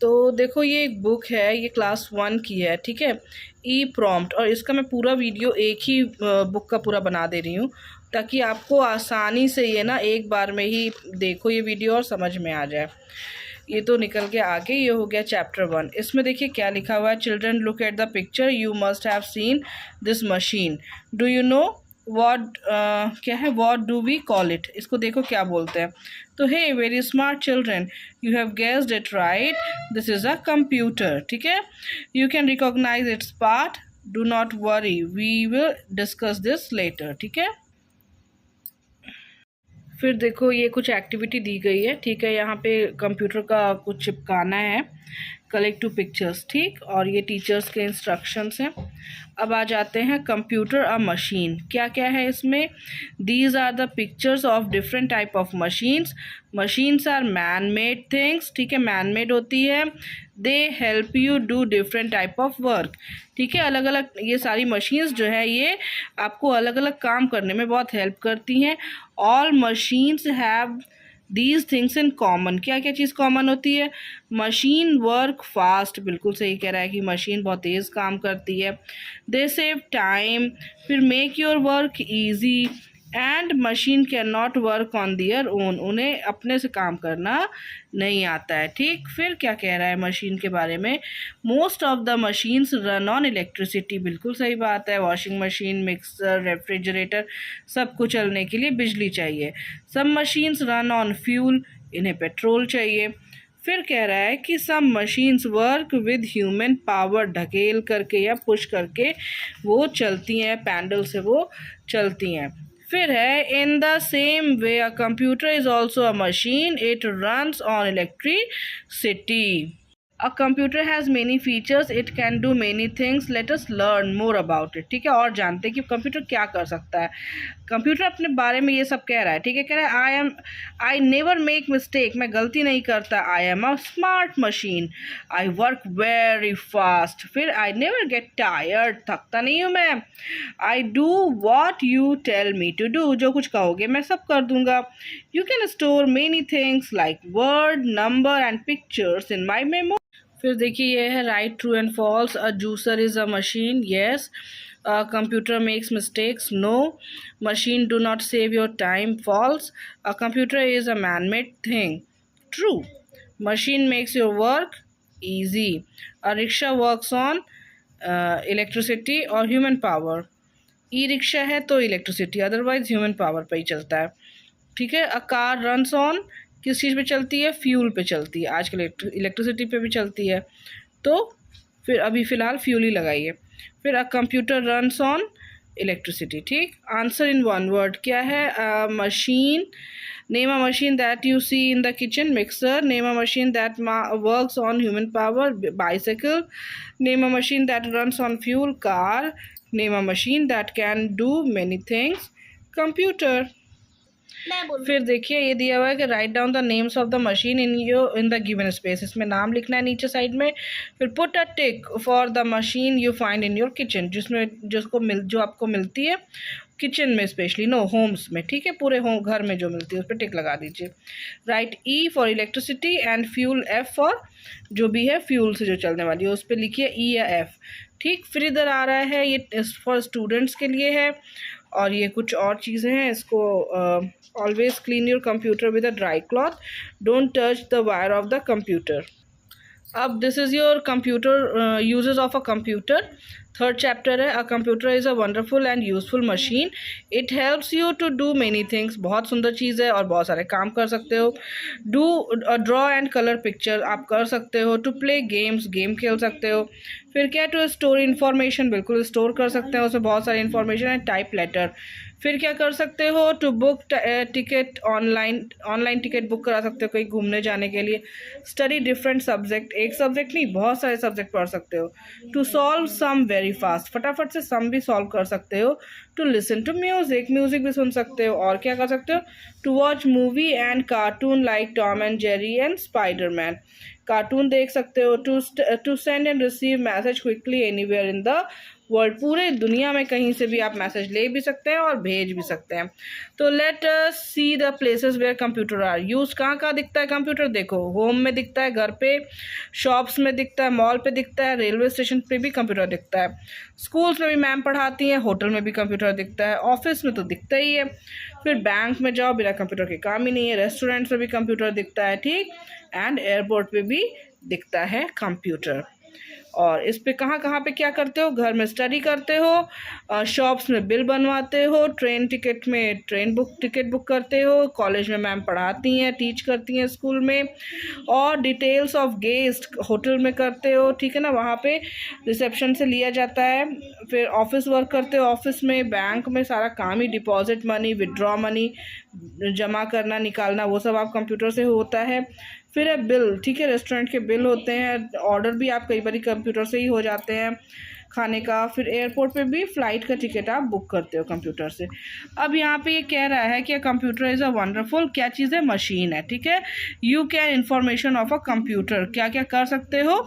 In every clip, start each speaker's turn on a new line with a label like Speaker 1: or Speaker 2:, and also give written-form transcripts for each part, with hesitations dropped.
Speaker 1: तो देखो ये एक बुक है, ये क्लास 1 की है, ठीक है, ई प्रॉम्प्ट, और इसका मैं पूरा वीडियो एक ही बुक का पूरा बना दे रही हूँ ताकि आपको आसानी से ये ना एक बार में ही देखो ये वीडियो और समझ में आ जाए। ये तो निकल के आगे ये हो गया चैप्टर 1। इसमें देखिए क्या लिखा हुआ है, children look at the picture, you must have seen this machine, do you know what क्या है, what do we call it, इसको देखो क्या बोलते हैं। तो hey very smart children, you have guessed it right, this is a computer, ठीक है, you can recognise its part, do not worry, we will discuss this later, ठीक है। फिर देखो ये कुछ एक्टिविटी दी गई है, ठीक है, यहाँ पे कंप्यूटर का कुछ चिपकाना है, कलेक्ट टू पिक्चर्स, ठीक, और ये टीचर्स के इंस्ट्रक्शंस हैं। अब आ जाते हैं कंप्यूटर अ मशीन, क्या क्या है इसमें, these are the pictures of different type of machines, machines are man made things, ठीक है, मैन मेड होती है, they help you do different type of work, ठीक है, अलग अलग ये सारी मशीन्स जो है ये आपको अलग अलग काम करने में बहुत हेल्प करती हैं। All machines have these things in common, क्या क्या चीज़ कॉमन होती है, मशीन वर्क फास्ट, बिल्कुल सही कह रहा है कि मशीन बहुत तेज़ काम करती है, दे सेव टाइम, फिर make your work easy, and machine can not work on their own, उन्हें अपने से काम करना नहीं आता है, ठीक। फिर क्या कह रहा है मशीन के बारे में, most of the machines run on electricity, बिल्कुल सही बात है, वॉशिंग मशीन, मिक्सर, रेफ्रिजरेटर, सबको चलने के लिए बिजली चाहिए। Some machines run on fuel, इन्हें पेट्रोल चाहिए। फिर कह रहा है कि some machines work with human power, ढकेल करके या पुश करके वो चलती हैं, पैडल से वो चलती हैं। फिर है इन the same way a computer is also a machine, it runs on electricity. A computer has many features, it can do many things, let us learn more about it, ठीक है, और जानते हैं कि कंप्यूटर क्या कर सकता है। कंप्यूटर अपने बारे में ये सब कह रहा है, ठीक है, कह रहा है आई नेवर मेक मिस्टेक, मैं गलती नहीं करता, I am a smart machine, I work very fast, फिर आई नेवर गेट टायर्ड, थकता नहीं हूँ मैं, I do what you tell me to do, जो कुछ कहोगे मैं सब कर दूंगा, you can store many things like word, number and pictures in my memory. फिर देखिए ये है right true and false, a juicer is a machine, yes, computer makes mistakes, no, machine do not save your time, false, a computer is a man made thing, true, machine makes your work easy, a rickshaw works on electricity और human power, e rickshaw है तो electricity, otherwise human power पर ही चलता है, ठीक है, a car runs on, किस चीज़ पे चलती है, फ्यूल पे चलती है, आजकल इलेक्ट्रिसिटी पे भी चलती है, तो फिर अभी फ़िलहाल फ्यूल ही लगाइए। फिर a computer runs on electricity, ठीक। आंसर इन वन वर्ड क्या है, machine, name a machine that you see in the kitchen, mixer, name a machine that works on human power, bicycle, name a machine that runs on fuel, car, name a machine that can do many things, computer. फिर देखिए ये दिया हुआ है कि write down the names of the machine in the given space, इसमें नाम लिखना है नीचे साइड में। फिर put a tick for the machine you find in your kitchen, जो आपको मिलती है किचन में, स्पेशली नो होम्स में, ठीक है, पूरे होम घर में जो मिलती है उस पर टिक लगा दीजिए। Right E for electricity and fuel, F for जो भी है फ्यूल से जो चलने वाली है उस पर लिखिए ई या एफ, ठीक। फिर इधर आ रहा है ये फॉर स्टूडेंट्स के लिए है, और ये कुछ और चीज़ें हैं, इसको always clean your computer with a dry cloth, don't touch the wire of the computer. अब this is your computer uses of a computer, third chapter है, a computer is a wonderful and useful machine, it helps you to do many things, बहुत सुंदर चीज़ है और बहुत सारे काम कर सकते हो। Do draw and colour picture, आप कर सकते हो। टू प्ले गेम्स, गेम खेल सकते हो। फिर क्या, टू स्टोर इन्फॉर्मेशन, बिल्कुल स्टोर कर सकते हैं, उसमें बहुत सारी इन्फॉर्मेशन है। टाइप लेटर, फिर क्या कर सकते हो, to book ticket, online ticket book करा सकते हो कहीं घूमने जाने के लिए। स्टडी डिफरेंट सब्जेक्ट, एक सब्जेक्ट नहीं बहुत सारे सब्जेक्ट पढ़ सकते हो। To solve sum very fast, फटाफट से सम भी सॉल्व कर सकते हो। To listen to music, music भी सुन सकते हो। और क्या कर सकते हो, to watch movie and cartoon like Tom and Jerry and Spiderman, cartoon देख सकते हो। To send and receive message quickly anywhere in the world, पूरे दुनिया में कहीं से भी आप मैसेज ले भी सकते हैं और भेज भी सकते हैं। तो let us see the places where computer are use. कहाँ कहाँ दिखता है कंप्यूटर? देखो, होम में दिखता है, घर पे, शॉप्स में दिखता है, मॉल पे दिखता है, रेलवे स्टेशन पे भी कंप्यूटर दिखता है, स्कूल्स में भी मैम पढ़ाती हैं, होटल में भी कंप्यूटर दिखता है, ऑफिस में तो दिखता ही है, फिर बैंक में जाओ, बिना कंप्यूटर के काम ही नहीं है, रेस्टोरेंट्स में भी कंप्यूटर दिखता है, ठीक, एंड एयरपोर्ट पे भी दिखता है कंप्यूटर। और इस पे कहाँ कहाँ पे क्या करते हो? घर में स्टडी करते हो, शॉप्स में बिल बनवाते हो, ट्रेन टिकट में टिकट बुक करते हो, कॉलेज में मैम पढ़ाती हैं, टीच करती हैं स्कूल में, और डिटेल्स ऑफ गेस्ट होटल में करते हो, ठीक है ना, वहाँ पे रिसेप्शन से लिया जाता है। फिर ऑफिस वर्क करते हो, ऑफिस में, बैंक में सारा काम ही, डिपॉजिट मनी, विड्रॉ मनी, जमा करना, निकालना, वो सब आप कंप्यूटर से होता है। फिर है बिल, ठीक है, रेस्टोरेंट के बिल होते हैं, ऑर्डर भी आप कई बार कंप्यूटर से ही हो जाते हैं खाने का। फिर एयरपोर्ट पे भी फ्लाइट का टिकट आप बुक करते हो कंप्यूटर से। अब यहाँ पे ये कह रहा है कि कंप्यूटर इज़ अ वंडरफुल, क्या चीज़ है? मशीन है, ठीक है। You can information of a computer, क्या क्या कर सकते हो?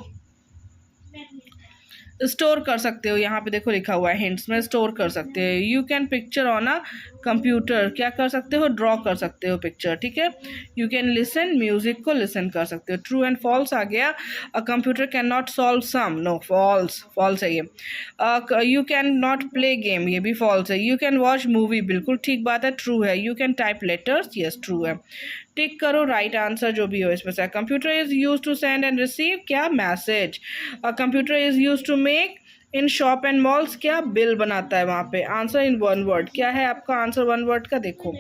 Speaker 1: स्टोर कर सकते हो, यहाँ पे देखो लिखा हुआ है हिंट्स में, स्टोर कर सकते हो। You can picture on a computer, क्या कर सकते हो? ड्रॉ कर सकते हो पिक्चर, ठीक है। यू कैन लिसन, म्यूजिक को लिसन कर सकते हो। ट्रू एंड फॉल्स आ गया। A computer can not solve sum, no, false, false है ये। You can not play game, ये भी फॉल्स है। यू कैन वॉच मूवी, बिल्कुल ठीक बात है, ट्रू है। You can type letters, yes, true है। टिक करो राइट आंसर जो भी हो इसमें से। Computer is use to send and receive, क्या? Message. Computer is use to make in shop and malls, क्या? बिल बनाता है वहाँ पे। आंसर इन वन वर्ड, क्या है आपका आंसर वन वर्ड का? देखो,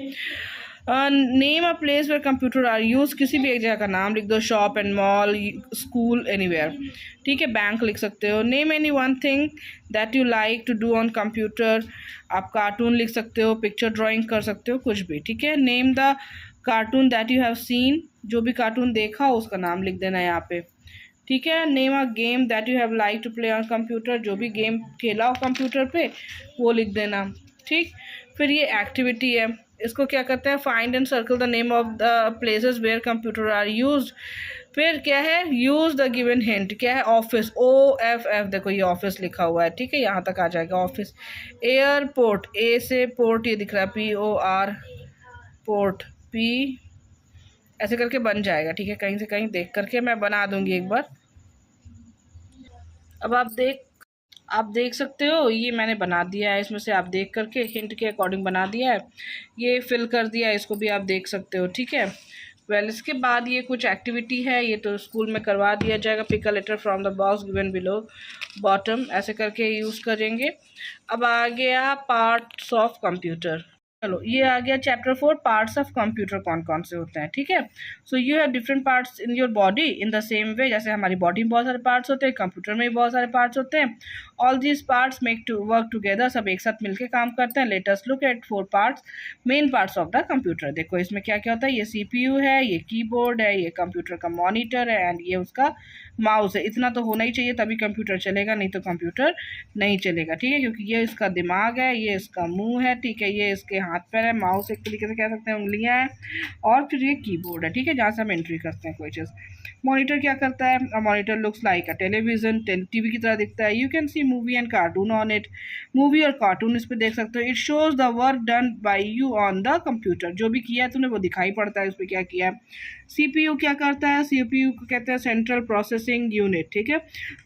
Speaker 1: name a place where computer are use, किसी भी एक जगह का नाम लिख दो, shop and mall, school, anywhere, ठीक है। बैंक लिख सकते हो। Name any one thing that you like to do on computer, आप कार्टून लिख सकते हो, पिक्चर ड्राइंग कर सकते हो, कुछ भी, ठीक है। Name the cartoon that you have seen, जो भी कार्टून देखा हो उसका नाम लिख देना है यहाँ पे, ठीक है। Name a game that you have like to play on computer, जो भी गेम खेला हो कंप्यूटर पे वो लिख देना, ठीक। फिर ये एक्टिविटी है, इसको क्या करते हैं? Find and circle the name of the places where computer are used. फिर क्या है? यूज द गिवन हिंट, क्या है? ऑफिस, OFF, देखो ये ऑफिस लिखा हुआ है, ठीक है, यहाँ तक आ जाएगा ऑफिस। एयरपोर्ट, ए से पोर्ट, ये दिख रहा है, POR, पोर्ट, P, ऐसे करके बन जाएगा, ठीक है। कहीं से कहीं देख करके मैं बना दूंगी एक बार। अब आप देख सकते हो, ये मैंने बना दिया है, इसमें से आप देख करके हिंट के अकॉर्डिंग बना दिया है, ये फिल कर दिया है, इसको भी आप देख सकते हो, ठीक है। वेल, इसके बाद ये कुछ एक्टिविटी है, ये तो स्कूल में करवा दिया जाएगा। Pick a letter from the box given below bottom, ऐसे करके यूज़ करेंगे। अब आ गया पार्ट्स ऑफ कंप्यूटर। चलो, ये आ गया चैप्टर 4, पार्ट्स ऑफ कंप्यूटर कौन कौन से होते हैं, ठीक है। So you have different parts in your body in the same वे, जैसे हमारी बॉडी में बहुत सारे पार्ट्स होते हैं, कंप्यूटर में भी बहुत सारे पार्ट्स होते हैं। All these parts make to work together, सब एक साथ मिलकर काम करते हैं। Let us look at 4 parts, main parts of the computer. देखो इसमें क्या क्या होता है, ये CPU है, ये कीबोर्ड है, ये कंप्यूटर का मॉनिटर है, एंड ये उसका माउस है। इतना तो होना ही चाहिए तभी कंप्यूटर चलेगा, नहीं तो कंप्यूटर नहीं चलेगा, ठीक है, क्योंकि ये इसका दिमाग है, ये इसका मुंह है, ठीक है, ये इसके हाथ पैर है, माउस एक तरीके से कह सकते हैं उंगलियां हैं, और फिर ये कीबोर्ड है, ठीक है, जहाँ से हम एंट्री करते हैं कोई चीज़। मॉनिटर क्या करता है? Monitor looks like a television, TV की तरह दिखता है। You can see movie and cartoon on it, movie और कार्टून इस पर देख सकते हो। It shows the work done by you on the computer, जो भी किया है तूने वो दिखाई पड़ता है उस पर क्या किया है। CPU क्या करता है? CPU को कहते हैं सेंट्रल प्रोसेसिंग यूनिट, ठीक है।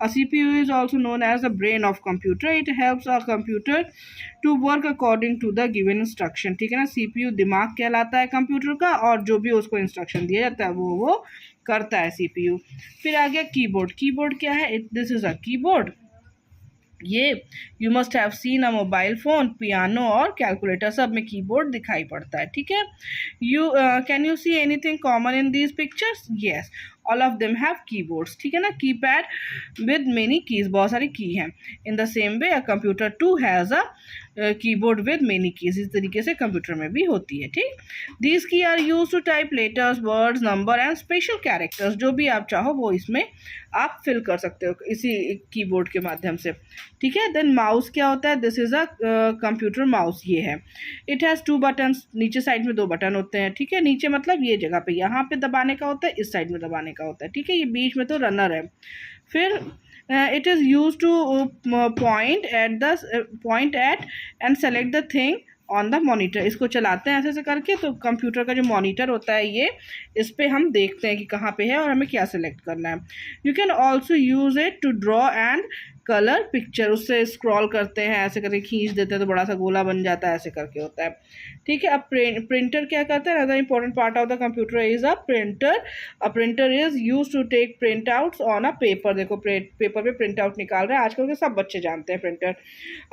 Speaker 1: CPU is also known as the brain of computer, it helps a computer to work according to the given instruction, ठीक है ना। CPU दिमाग कहलाता है कंप्यूटर का, और जो भी उसको इंस्ट्रक्शन दिया जाता है वो करता है CPU। फिर आ गया कीबोर्ड। कीबोर्ड क्या है? दिस इज अ कीबोर्ड, ये you must have seen a mobile phone, piano और कैलकुलेटर, सब में कीबोर्ड दिखाई पड़ता है, ठीक है। You can you see anything common in these pictures? Yes, all of them have keyboards, ठीक है ना। कीपैड विद मेनी कीज, बहुत सारी की हैं। In the same way a computer too has a keyboard with many keys, इस तरीके से computer में भी होती है, ठीक। These key are use to type letters, words, number and special characters, जो भी आप चाहो वो इसमें आप फिल कर सकते हो इसी कीबोर्ड के माध्यम से, ठीक है। देन माउस क्या होता है? This is a computer mouse, ये है। इट हैज़ 2 बटन्स, नीचे साइड में 2 बटन होते हैं, ठीक है। नीचे मतलब ये जगह पे, यहाँ पे दबाने का होता है, इस साइड में दबाने का होता है, ठीक है। ये बीच में तो रनर है। फिर It is used to point at and select the thing on the monitor. इसको चलाते हैं ऐसे ऐसे करके, तो कंप्यूटर का जो मॉनिटर होता है ये, इस पर हम देखते हैं कि कहाँ पे है और हमें क्या सिलेक्ट करना है। You can also use it to draw and colour picture. उससे स्क्रॉल करते हैं ऐसे करके, खींच देते हैं तो बड़ा सा गोला बन जाता है, ऐसे करके होता है। ठीक है, अब प्रिंटर क्या करता है? Another important part of the computer is a printer. A printer is use to take print outs on a paper. देखो पेपर पे प्रिंट आउट निकाल रहा है, आजकल के सब बच्चे जानते हैं printer.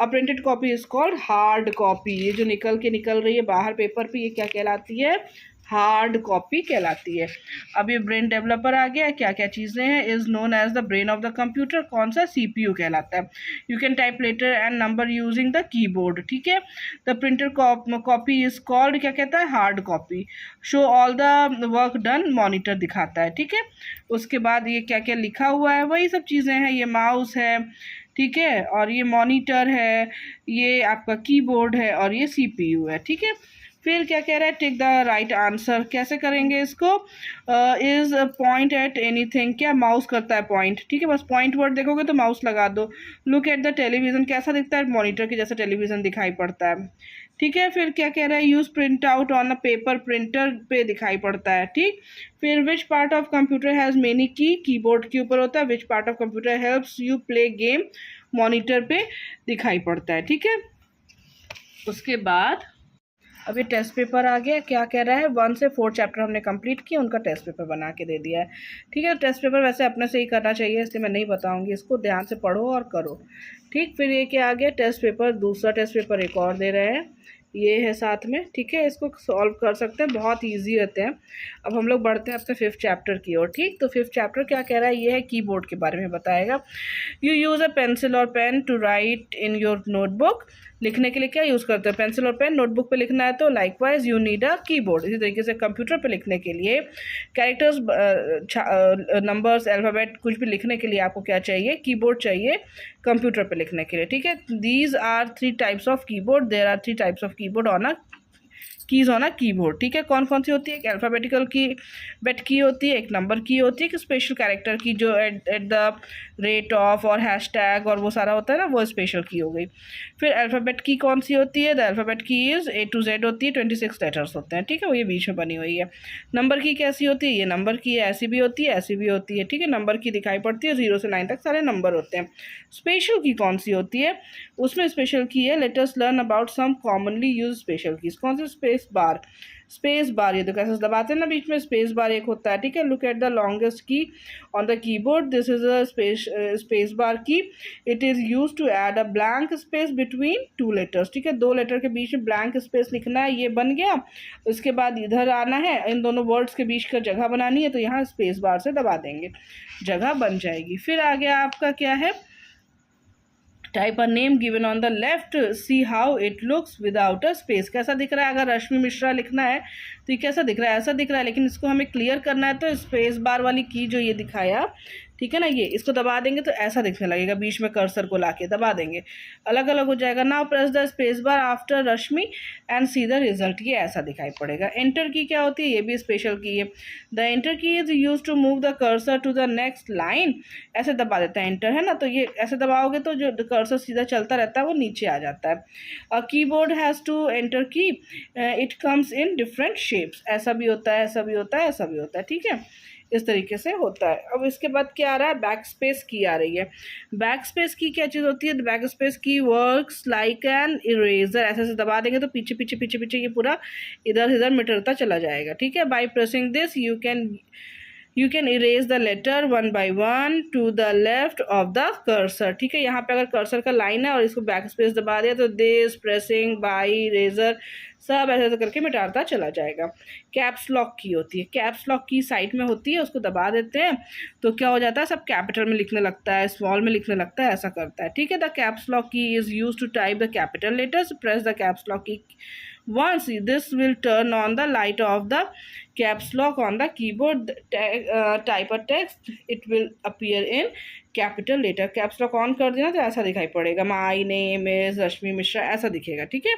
Speaker 1: A printed copy is called hard copy. ये जो निकल रही है बाहर पेपर पे, ये क्या कहलाती है? हार्ड कॉपी कहलाती है। अब ये ब्रेन डेवलपर आ गया, क्या क्या चीज़ें हैं? Is known as the brain of the computer. कौन सा? सीपीयू कहलाता है। You can type letter and number using the keyboard. ठीक है, the printer copy is called, क्या कहता है? Hard copy. Show all the work done, monitor दिखाता है। ठीक है, उसके बाद ये क्या क्या लिखा हुआ है, वही सब चीज़ें हैं। ये माउस है, ठीक है, और ये मॉनिटर है, ये आपका कीबोर्ड है, और ये सीपीयू है। ठीक है, फिर क्या कह रहा है? Take the right answer. कैसे करेंगे इसको? Is point at anything. क्या माउस करता है? पॉइंट। ठीक है, बस पॉइंट वर्ड देखोगे तो माउस लगा दो। Look at the television. कैसा दिखता है? मॉनिटर के जैसा टेलीविजन दिखाई पड़ता है। ठीक है, फिर क्या कह रहा है? Use print out on a paper. Printer पे दिखाई पड़ता है। ठीक, फिर which part of computer has many की? कीबोर्ड के ऊपर होता है। Which part of computer helps you play game? Monitor पे दिखाई पड़ता है। ठीक है, उसके बाद अब ये टेस्ट पेपर आ गया। क्या कह रहा है? 1 से 4 चैप्टर हमने कंप्लीट किए, उनका टेस्ट पेपर बना के दे दिया है। ठीक है, टेस्ट पेपर वैसे अपने से ही करना चाहिए, इसलिए मैं नहीं बताऊंगी, इसको ध्यान से पढ़ो और करो। ठीक, फिर ये क्या आ गया? टेस्ट पेपर, दूसरा टेस्ट पेपर एक और दे रहे हैं, ये है साथ में। ठीक है, इसको सॉल्व कर सकते हैं, बहुत ईजी रहते हैं। अब हम लोग बढ़ते हैं अपने 5th चैप्टर की ओर। ठीक, तो 5th चैप्टर क्या कह रहा है? ये है कीबोर्ड के बारे में बताएगा। यू यूज़ अ पेंसिल और pen to write in your notebook. लिखने के लिए क्या यूज़ करते हैं? पेंसिल और पेन। नोटबुक पे लिखना है तो likewise you need a keyboard. इसी तरीके से कंप्यूटर पे लिखने के लिए कैरेक्टर्स, नंबर्स, अल्फ़ाबेट, कुछ भी लिखने के लिए आपको क्या चाहिए? कीबोर्ड चाहिए कंप्यूटर पे लिखने के लिए। ठीक है, these are 3 types of keyboard. There are 3 types of keyboard on a keys on a keyboard. ठीक है, कौन कौन सी होती है? एक अल्फ़ाबेटिकल की बेट की होती है, एक नंबर की होती है, एक स्पेशल कैरेक्टर की जो एट द रेट ऑफ और हैशटैग और वो सारा होता है ना, वो स्पेशल की हो गई। फिर अल्फ़ाबेट की कौन सी होती है? द अल्फ़ाबेट की इज़ A to Z होती है, 26 लेटर्स होते हैं। ठीक है, वो ये बीच में बनी हुई है। नंबर की कैसी होती है? ये नंबर की है, ऐसी भी होती है, ऐसी भी होती है। ठीक है, नंबर की दिखाई पड़ती है, 0 से 9 तक सारे नंबर होते हैं। स्पेशल की कौन सी होती है? उसमें स्पेशल की है, let us learn about some commonly use special keys. कौन सी? Space bar. स्पेस बार, ये तो कैसे दबाते हैं ना बीच में, स्पेस बार एक होता है। ठीक है, look at the longest key on the keyboard. This is a space bar key. It is use to add a blank space between 2 letters. ठीक है, 2 लेटर के बीच में ब्लैंक स्पेस लिखना है, ये बन गया। उसके बाद इधर आना है, इन दोनों वर्ड्स के बीच का जगह बनानी है, तो यहाँ स्पेस बार से दबा देंगे, जगह बन जाएगी। फिर आ गया आपका क्या है? Type a name given on the left, see how it looks without a space. कैसा दिख रहा है? अगर रश्मि मिश्रा लिखना है तो ये कैसा दिख रहा है? ऐसा दिख रहा है, लेकिन इसको हमें क्लियर करना है तो स्पेस बार वाली की जो ये दिखाया, ठीक है ना, ये इसको दबा देंगे तो ऐसा दिखने लगेगा, बीच में कर्सर को लाके दबा देंगे, अलग अलग हो जाएगा। Now press the space bar after Rashmi and see the result, ये ऐसा दिखाई पड़ेगा। एंटर की क्या होती है? ये भी स्पेशल की है। The enter key is use to move the cursor to the next line. ऐसे दबा देता है एंटर, है ना, तो ये ऐसे दबाओगे तो जो कर्सर सीधा चलता रहता है वो नीचे आ जाता है। A keyboard has two enter key, it comes in different shapes. ऐसा भी होता है, ऐसा भी होता है, ऐसा भी होता है। ठीक है, इस तरीके से होता है। अब इसके बाद क्या आ रहा है? बैक स्पेस की आ रही है। बैक स्पेस की क्या चीज़ होती है? बैक स्पेस की वर्क्स लाइक एन इरेजर। ऐसे ऐसे दबा देंगे तो पीछे पीछे पीछे पीछे ये पूरा इधर इधर मिटरता चला जाएगा। ठीक है, by pressing this you can erase the letter 1 by 1 to the left of the cursor. ठीक है, यहाँ पे अगर कर्सर का लाइन है और इसको बैक स्पेस दबा दिया तो दिस, प्रेसिंग, बाई, इरेजर, सब ऐसे ऐसे करके मिटाता चला जाएगा। कैप्स लॉक की होती है, कैप्स लॉक की साइड में होती है, उसको दबा देते हैं तो क्या हो जाता है? सब कैपिटल में लिखने लगता है, स्मॉल में लिखने लगता है, ऐसा करता है। ठीक है, the caps lock key is use to type the capital letters. Press the caps lock key once, this will turn on the light of the caps lock on the keyboard. Type a text, it will appear in capital letter. Caps lock on कर देना तो ऐसा दिखाई पड़ेगा, my name is Rashmi Mishra ऐसा दिखेगा, ठीक है,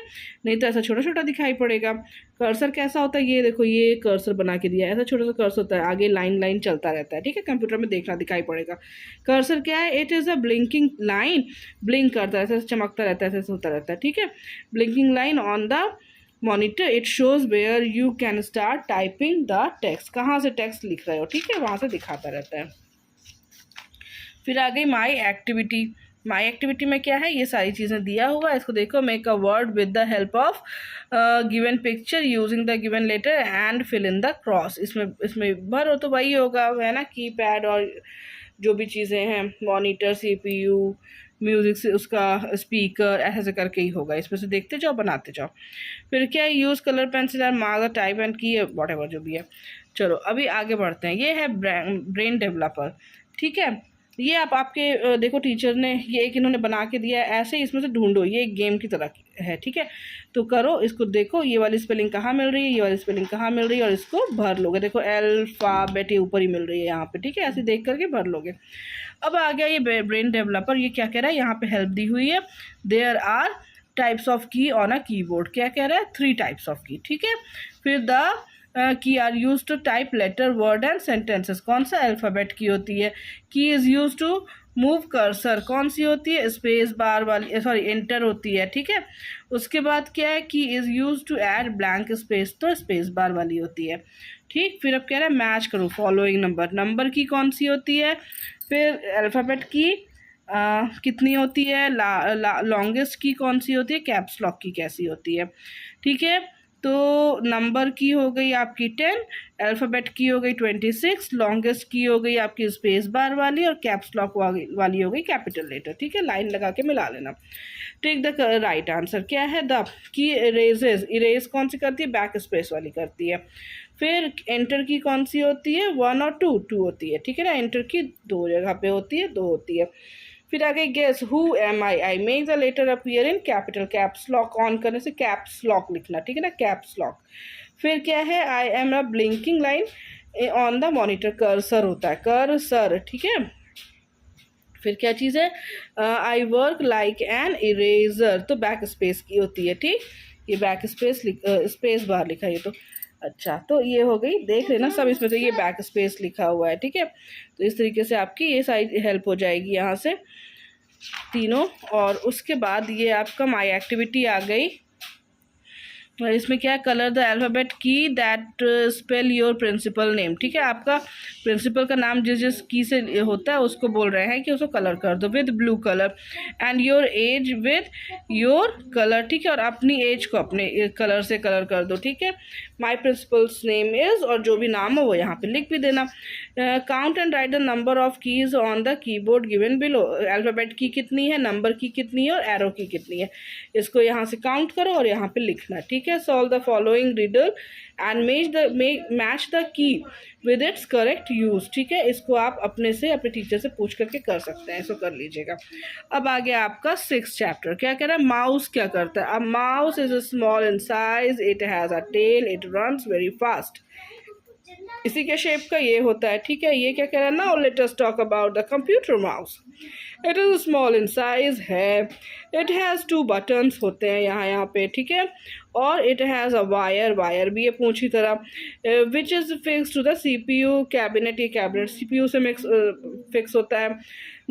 Speaker 1: नहीं तो ऐसा छोटा छोटा दिखाई पड़ेगा। कर्सर कैसा होता है, ये देखो ये कर्सर बना के दिया है, ऐसा छोटा सा कर्सर होता है, आगे लाइन लाइन चलता रहता है, ठीक है, कंप्यूटर में देखना दिखाई पड़ेगा। कर्सर क्या है, it is a blinking line, blink करता है, ऐसे चमकता रहता है, ऐसे होता रहता है, ठीक है, blinking line on the monitor, it shows where you can start typing the text, कहाँ से टेक्स्ट लिख रहे हो, ठीक है, वहाँ से दिखाता रहता है। फिर आ गई माई एक्टिविटी। माई एक्टिविटी में क्या है, ये सारी चीज़ें दिया हुआ है, इसको देखो, make a word with the help of given picture using the given letter and fill in the cross. इसमें भरो तो वही होगा, है ना, कीपैड और जो भी चीज़ें हैं, मॉनिटर, CPU, म्यूज़िक से उसका स्पीकर, ऐसे करके ही होगा, इसमें से देखते जाओ बनाते जाओ। फिर क्या है, use colour pencil and marker type and की, वॉट एवर जो भी है। चलो अभी आगे बढ़ते हैं, ये है ब्रेन डेवलपर, ठीक है, ये आप आपके देखो टीचर ने ये एक इन्होंने बना के दिया है, ऐसे इसमें से ढूंढो, ये एक गेम की तरह है, ठीक है, तो करो इसको, देखो ये वाली स्पेलिंग कहाँ मिल रही है, ये वाली स्पेलिंग कहाँ मिल रही है, और इसको भर लोगे, देखो अल्फाबेट ये ऊपर ही मिल रही है यहाँ पे, ठीक है, ऐसे देख करके भर लोगे। अब आ गया ये ब्रेन डेवलपर, ये क्या कह रहा है, यहाँ पे हेल्प दी हुई है, देयर आर टाइप्स ऑफ की ऑन अ कीबोर्ड, क्या कह रहा है, 3 टाइप्स ऑफ की, ठीक है, फिर the key are use to type letter, word and sentences, कौन सा अल्फ़ाबेट की होती है, key is use to move cursor, कौन सी होती है, स्पेस बार वाली, सॉरी एंटर होती है, ठीक है, उसके बाद क्या है, key is use to add blank space, तो स्पेस बार वाली होती है, ठीक। फिर अब कह रहा है मैच करो फॉलोइंग नंबर, नंबर की कौन सी होती है, फिर अल्फ़ाबेट की कितनी होती है, लॉन्गेस्ट की कौन सी होती है, कैप्स लॉक की कैसी होती है, ठीक है, तो नंबर की हो गई आपकी 10, अल्फ़ाबेट की हो गई 26, लॉन्गेस्ट की हो गई आपकी स्पेस बार वाली, और कैप्स लॉक वाली हो गई कैपिटल लेटर, ठीक है, लाइन लगा के मिला लेना। टेक द राइट आंसर, क्या है, द की इरेजेस, इरेज कौन सी करती है, बैक स्पेस वाली करती है। फिर एंटर की कौन सी होती है, 1 और 2, 2 होती है, ठीक है ना, एंटर की 2 जगह पे होती है, 2 होती है। फिर आगे guess who am I make the letter appear in capital, caps lock on करने से कैप्स लॉक लिखना, ठीक है ना, कैप्स लॉक। फिर क्या है, आई am a blinking line on the monitor, cursor होता है, कर्सर, ठीक है। फिर क्या चीज़ है, I work like an eraser, तो बैक स्पेस की होती है, ठीक, ये बैक स्पेस स्पेस बार लिखा है, ये तो अच्छा, तो ये हो गई, देख लेना सब इसमें से ये बैक स्पेस लिखा हुआ है, ठीक है, तो इस तरीके से आपकी ये सारी हेल्प हो जाएगी यहाँ से तीनों। और उसके बाद ये आपका माई एक्टिविटी आ गई, इसमें क्या है, colour the alphabet key that spell your principal name, ठीक है, आपका प्रिंसिपल का नाम जिस जिस की से होता है उसको बोल रहे हैं कि उसको कलर कर दो with blue colour, and your age with your colour, ठीक है, और अपनी एज को अपने कलर से कलर कर दो, ठीक है, माई प्रिंसिपल्स नेम इज़, और जो भी नाम हो वो यहाँ पे लिख भी देना। Count and right the number of keys on the keyboard given below, alphabet की कितनी है, नंबर की कितनी है, और एरो की कितनी है, इसको यहाँ से काउंट करो और यहाँ पे लिखना, ठीक है। Solve the following riddle and match the key with its correct use, ठीक है, इसको आप अपने टीचर से पूछ करके कर सकते हैं, इसको कर लीजिएगा। अब आ गया आपका 6th चैप्टर, क्या कह रहा है, माउस क्या करता है, अब mouse is small in size, it has a tail, it runs very fast, इसी के शेप का ये होता है, ठीक है, ये क्या कह रहा है, now let us talk about the computer mouse. It is small in size है, इट हैज़ 2 बटन्स होते हैं यहाँ पे, ठीक है, और इट हैज़ अ वायर भी है पूंछ की तरह, which is fix to the CPU cabinet, ये कैबिनेट CPU से फिक्स होता है।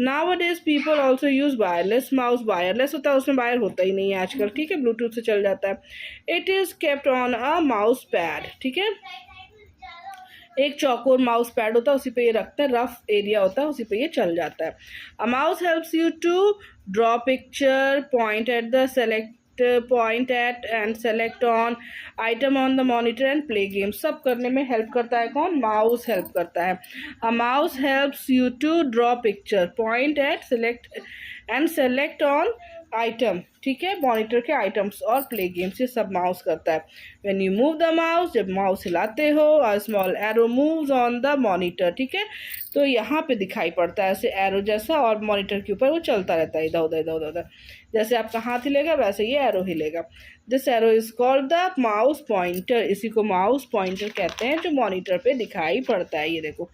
Speaker 1: Nowadays people also use wireless mouse, wireless होता है, उसमें वायर होता ही नहीं है आजकल, ठीक है, ब्लूटूथ से चल जाता है। It is kept on a mouse pad, ठीक है, एक चौकोर माउस पैड होता है, उसी पे ये रखते हैं, रफ एरिया होता है, उसी पे ये चल जाता है। A mouse helps you to draw picture, point at and select on item on the monitor and play game, सब करने में हेल्प करता है कौन, माउस हेल्प करता है। A mouse helps you to draw picture, point at select on item, ठीक है, मॉनिटर के आइटम्स और प्ले गेम्स, ये सब माउस करता है। When you move the mouse, जब माउस हिलाते हो, a small arrow moves on the monitor, ठीक है, तो यहाँ पे दिखाई पड़ता है ऐसे एरो जैसा, और मॉनिटर के ऊपर वो चलता रहता है इधर उधर इधर उधर, जैसे आपका हाथ हिलेगा वैसे ये एरो हिलेगा। This arrow is called the mouse pointer, इसी को माउस पॉइंटर कहते हैं, जो मॉनिटर पे दिखाई पड़ता है, ये देखो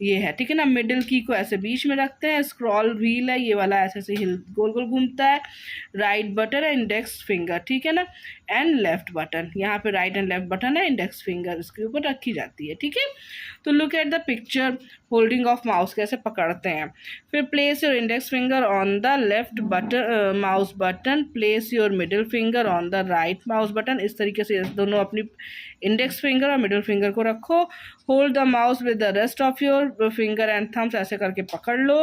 Speaker 1: ये है, ठीक है ना। मिडिल की को ऐसे बीच में रखते हैं, स्क्रॉल व्हील है ये वाला, ऐसे ऐसे हिल गोल गोल घूमता है। राइट बटन है, इंडेक्स फिंगर, ठीक है ना। एंड लेफ्ट बटन, यहाँ पे राइट एंड लेफ्ट बटन है, इंडेक्स फिंगर इसके ऊपर रखी जाती है, ठीक है। तो look at the picture, holding of mouse कैसे पकड़ते हैं। फिर place your index finger on the left button mouse button, place your middle finger on the right mouse button. इस तरीके से दोनों अपनी इंडेक्स फिंगर और मिडिल फिंगर को रखो। Hold the mouse with the rest of your finger and thumbs, ऐसे करके पकड़ लो।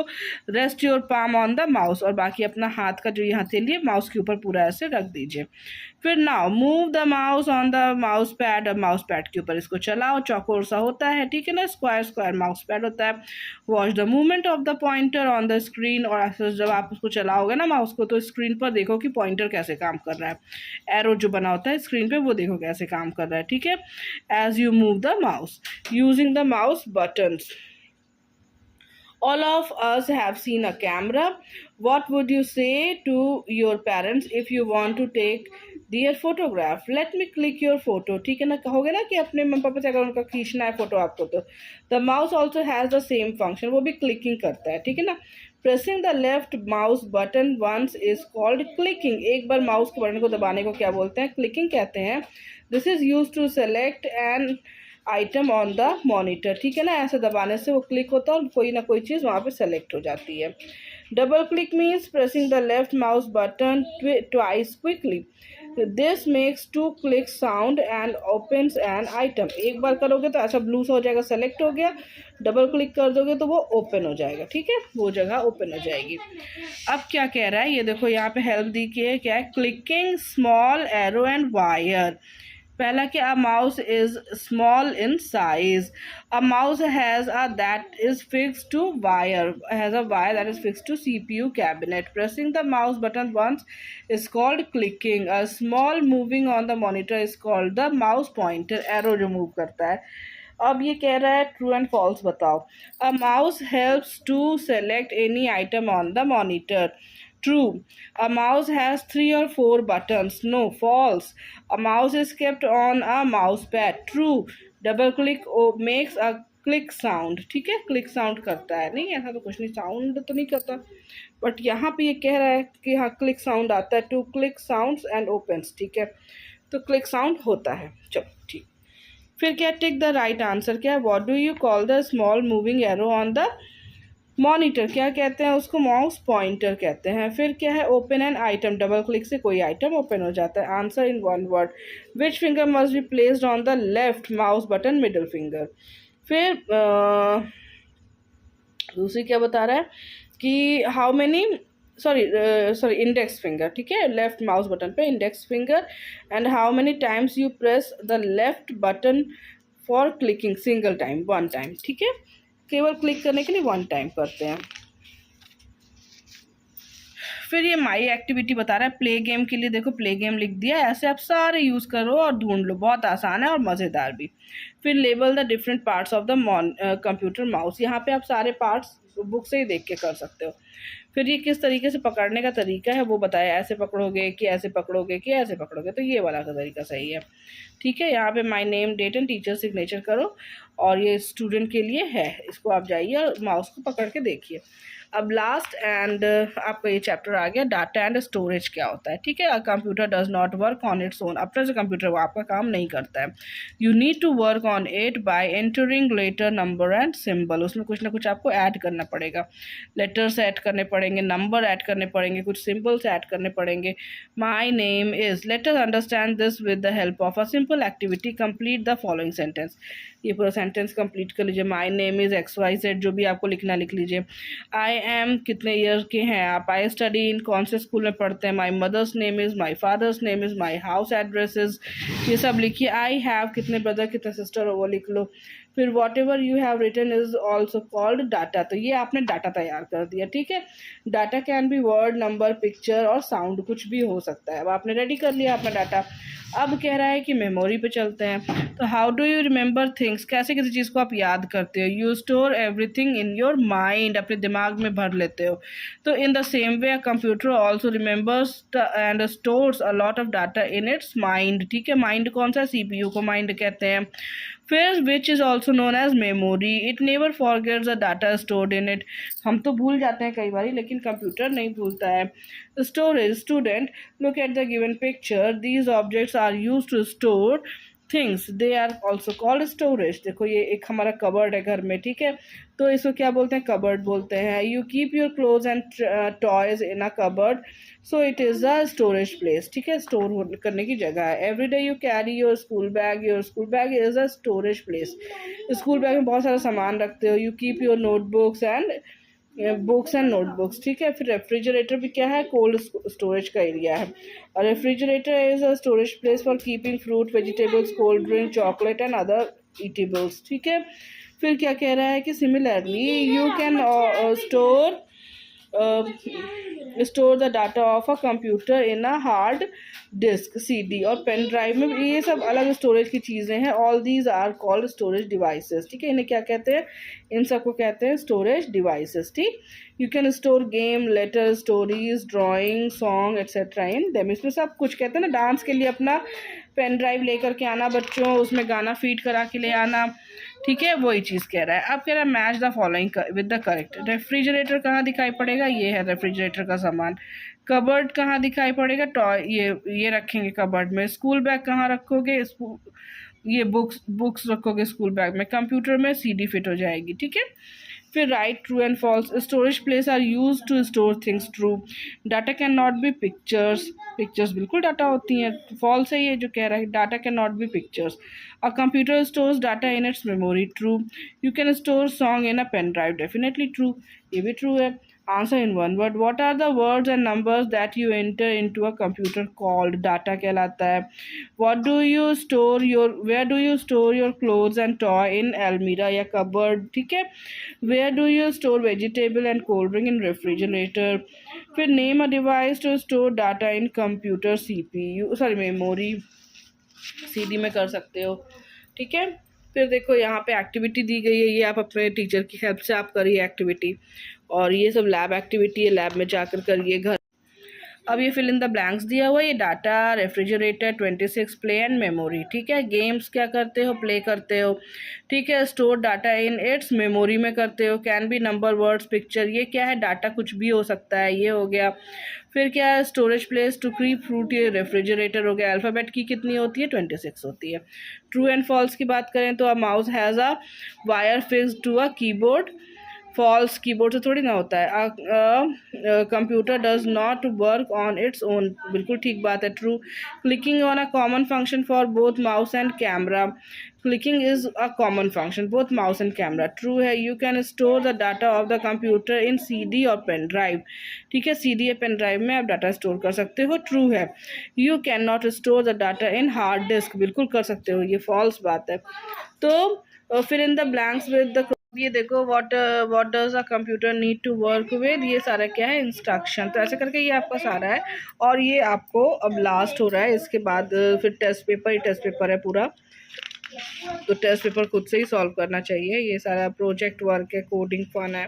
Speaker 1: Rest your palm on the mouse, और बाकी अपना हाथ का जो ये हथेली है माउस के ऊपर पूरा ऐसे रख दीजिए। फिर now move the mouse on the mouse pad, और माउस पैड के ऊपर इसको चलाओ, चौकोर सा होता है, ठीक है ना। स्क्वायर स्क्वायर माउस पैड होता है। Watch the movement of the pointer on the screen, और ऐसे जब आप उसको चलाओगे ना माउस को, तो स्क्रीन पर देखो कि पॉइंटर कैसे काम कर रहा है। एरो जो बना होता है स्क्रीन पे वो देखो कैसे काम कर रहा है, ठीक है। As you move the mouse using the mouse buttons. All of us have seen a camera. What would you say to your parents if you want to take their photograph? Let me click your photo. ठीक है ना, कहोगे ना कि अपने mummy papa से अगर उनका खींचना है फोटो आपको, तो the mouse also has the same function, वो भी क्लिकिंग करता है, ठीक है ना। Pressing the left mouse button once is called clicking. एक बार माउस के बटन को दबाने को क्या बोलते हैं, क्लिकिंग कहते हैं। This is used to select an item on the monitor, ठीक है ना। ऐसे दबाने से वो क्लिक होता है और कोई ना कोई चीज़ वहाँ पे सेलेक्ट हो जाती है। Double click means pressing the left mouse button twice quickly. This makes two click sound and opens an item. एक बार करोगे तो ऐसा ब्लू सा हो जाएगा, सेलेक्ट हो गया। डबल क्लिक कर दोगे तो वो ओपन हो जाएगा, ठीक है, वो जगह ओपन हो जाएगी। अब क्या कह रहा है ये देखो, यहाँ पे हेल्प दी की है, क्या है, clicking small arrow and wire. पहला कि a mouse is small in size. A mouse has a that is fixed to wire, has a wire that is fixed to CPU cabinet. Pressing the mouse button once is called clicking. A small moving on the monitor is called the mouse pointer. Arrow जो move करता है। अब ये कह रहा है true and false बताओ। A mouse helps to select any item on the monitor. True. A mouse has 3 or 4 buttons. No. False. A mouse is kept on a mouse pad. True. Double click makes a click sound. ठीक है, click sound करता है। नहीं, ऐसा तो कुछ नहीं, sound तो नहीं करता, बट यहाँ पे ये कह रहा है कि हाँ क्लिक साउंड आता है। Two click sounds and opens, ठीक है, तो क्लिक साउंड होता है। चलो ठीक। फिर क्या, टिक द राइट आंसर क्या है। What do you call the small moving arrow on the monitor, क्या कहते हैं उसको, माउस पॉइंटर कहते हैं। फिर क्या है, open an item, double click से कोई आइटम ओपन हो जाता है। Answer in one word. Which finger must be placed on the left mouse button, middle finger. फिर दूसरी क्या बता रहा है कि how many sorry index finger, ठीक है, लेफ्ट माउस बटन पे index finger. And how many times you press the left button for clicking, single time, one time, ठीक है, केवल क्लिक करने के लिए वन टाइम करते हैं। फिर ये माई एक्टिविटी बता रहा है, प्ले गेम के लिए देखो प्ले गेम लिख दिया है। ऐसे आप सारे यूज़ करो और ढूंढ लो, बहुत आसान है और मज़ेदार भी। फिर label the different parts of the computer mouse, यहाँ पे आप सारे पार्ट्स बुक से ही देख के कर सकते हो। फिर ये किस तरीके से पकड़ने का तरीका है वो बताया, ऐसे पकड़ोगे कि ऐसे पकड़ोगे कि ऐसे पकड़ोगे, तो ये वाला का तरीका सही है, ठीक है। यहाँ पे my name, date and teacher signature करो, और ये स्टूडेंट के लिए है, इसको आप जाइए और माउस को पकड़ के देखिए। अब लास्ट एंड आपका ये चैप्टर आ गया, डाटा एंड स्टोरेज क्या होता है, ठीक है। A computer does not work on its own, अपने से कंप्यूटर वो आपका काम नहीं करता है। You need to work on it by entering letter, number and symbol, उसमें कुछ ना कुछ आपको ऐड करना पड़ेगा। लेटर्स ऐड करने पड़ेंगे, नंबर ऐड करने पड़ेंगे, कुछ सिंबल्स ऐड करने पड़ेंगे। My name is, let us understand this with the help of a simple activity, complete the following sentence. ये पूरा सेंटेंस कंप्लीट कर लीजिए। माई नेम इज़ XYZ, जो भी आपको लिखना लिख लीजिए। आई एम, कितने ईयर के हैं आप। आई स्टडी इन, कौन से स्कूल में पढ़ते हैं। My mother's name is, my father's name is, my house address is, ये सब लिखिए। आई हैव, कितने ब्रदर कितने सिस्टर हो वो लिख लो। फिर whatever you have written is also called data, तो ये आपने डाटा तैयार कर दिया, ठीक है। Data can be word, number, picture और साउंड, कुछ भी हो सकता है। अब आपने रेडी कर लिया अपना डाटा। अब कह रहा है कि मेमोरी पे चलते हैं। तो how do you remember things, कैसे किसी चीज़ को आप याद करते हो। You store everything in your mind, अपने दिमाग में भर लेते हो। तो इन the same way computer also remembers and stores a lot of data in it's mind, ठीक है। माइंड कौन सा, CPU को माइंड कहते हैं। फिर which is also known as memory, it never forgets the data stored in it. हम तो भूल जाते हैं कई बार, लेकिन कंप्यूटर नहीं भूलता है। Storage, student look at the given picture, these objects are use to store things, they are also called storage. देखो ये एक हमारा कबर्ड है घर में, ठीक है, तो इसको क्या बोलते हैं, कबर्ड बोलते हैं। You keep your cloth and toys in a cupboard, so it is a storage place, ठीक है, स्टोर करने की जगह है। Every day you carry your school bag is a storage place. School bag में बहुत सारा सामान रखते हो। You keep your notebooks and notebooks, ठीक है। फिर रेफ्रिजरेटर भी क्या है, कोल्ड स्टोरेज का एरिया है। और refrigerator is a storage place for keeping fruit, vegetables, cold drink, chocolate and other eatables, ठीक है। फिर क्या कह रहा है कि similarly you can store the data of a computer in a hard disk, CD और पेन ड्राइव में। ये सब अलग स्टोरेज की चीज़ें हैं। All these are called storage devices, ठीक है। इन्हें क्या कहते हैं, इन सबको कहते हैं स्टोरेज डिवाइसेस, ठीक। You can store game, letter, stories, drawing, song etcetera in them. इसमें सब कुछ कहते हैं ना, डांस के लिए अपना पेन ड्राइव लेकर के आना बच्चों, उसमें गाना फीड करा के ले आना, ठीक है, वही चीज़ कह रहा है। अब कह रहा है match the following with the correct. Refrigerator कहाँ दिखाई पड़ेगा, ये है रेफ्रिजरेटर का सामान। कबर्ड कहाँ दिखाई पड़ेगा, टॉय, ये रखेंगे कबर्ड में। स्कूल बैग कहाँ रखोगे, ये बुक्स रखोगे स्कूल बैग में। कंप्यूटर में CD फिट हो जाएगी, ठीक है। फिर right true and false. Storage place are use to store things, true. Data can not be pictures, pictures बिल्कुल डाटा होती हैं। फॉल्स है ये जो कह रहा है, data can not be pictures. A computer stores data in its memory, true. You can store song in a pen drive, definitely true, ये भी ट्रू है। Answer in one word, what are the words and numbers that you enter into a computer called data कहलाता है। What do you store your, where do you store your clothes and toy, in अलमीरा या cupboard, ठीक है। Where do you store vegetable and cold drink, in refrigerator. फिर name a device to store data in computer, CPU sorry memory, CD में कर सकते हो, ठीक है। फिर देखो यहाँ पे एक्टिविटी दी गई है, ये आप अपने टीचर की हेल्प से आप करिए एक्टिविटी, और ये सब लैब एक्टिविटी है, लैब में जाकर करिए घर। अब ये फिल इन द ब्लैंक्स दिया हुआ है, ये data, refrigerator, 26 play and memory, ठीक है। गेम्स क्या करते हो, प्ले करते हो, ठीक है। Store data in its memory में करते हो। Can be number, words, picture, ये क्या है, डाटा कुछ भी हो सकता है, ये हो गया। फिर क्या है, storage place to keep fruit, ये रेफ्रिजरेटर हो गया। अल्फ़ाबेट की कितनी होती है, 26 होती है। ट्रू एंड फॉल्स की बात करें तो a mouse has a wire fixed to a keyboard, false, keyboard से थोड़ी ना होता है। Computer does not work on its own, बिल्कुल ठीक बात है, true. Clicking on a common function for both mouse and camera, clicking is a common function both mouse and camera, true है। You can store the data of the computer in CD और pen drive, ठीक है, CD या pen drive में आप data store कर सकते हो, ट्रू है। You can not store the data in hard disk, बिल्कुल कर सकते हो, ये फॉल्स बात है। तो फिर in the blanks with the, ये देखो what does a computer need to work with, ये सारा क्या है, इंस्ट्रक्शन। तो ऐसे करके ये आपका सारा है, और ये आपको अब लास्ट हो रहा है, इसके बाद फिर टेस्ट पेपर है पूरा, तो टेस्ट पेपर खुद से ही सॉल्व करना चाहिए। ये सारा प्रोजेक्ट वर्क है, कोडिंग फन है,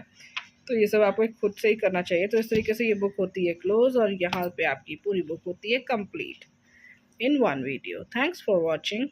Speaker 1: तो ये सब आपको खुद से ही करना चाहिए। तो इस तरीके से ये बुक होती है क्लोज, और यहाँ पे आपकी पूरी बुक होती है complete in one video. Thanks for watching.